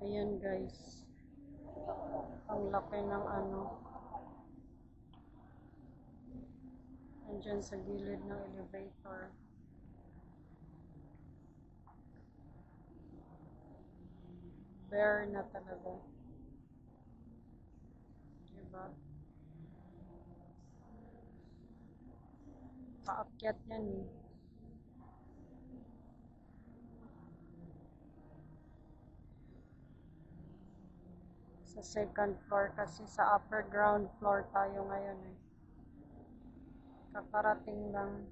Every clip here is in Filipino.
Ayan guys. Ang laki ng ano. Andyan sa gilid ng elevator. Bare na talaga. Diba? Paakyat yan eh. Sa second floor kasi sa upper ground floor tayo ngayon eh. Kakarating lang.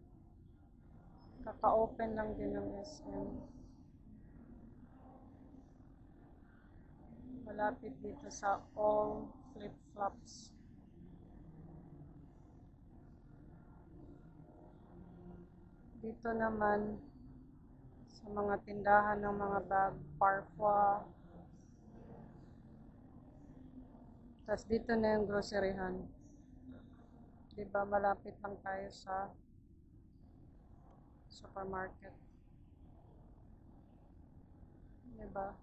Kaka-open lang din ng SM. Malapit dito sa All Flip-Flops. Dito naman sa mga tindahan ng mga bag, Parfois. Tapos dito na yung groceryhan. Diba malapit lang tayo sa supermarket. Diba?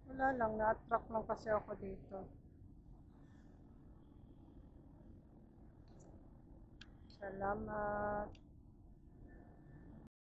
Wala lang, na-attract lang kasi ako dito. Salamat.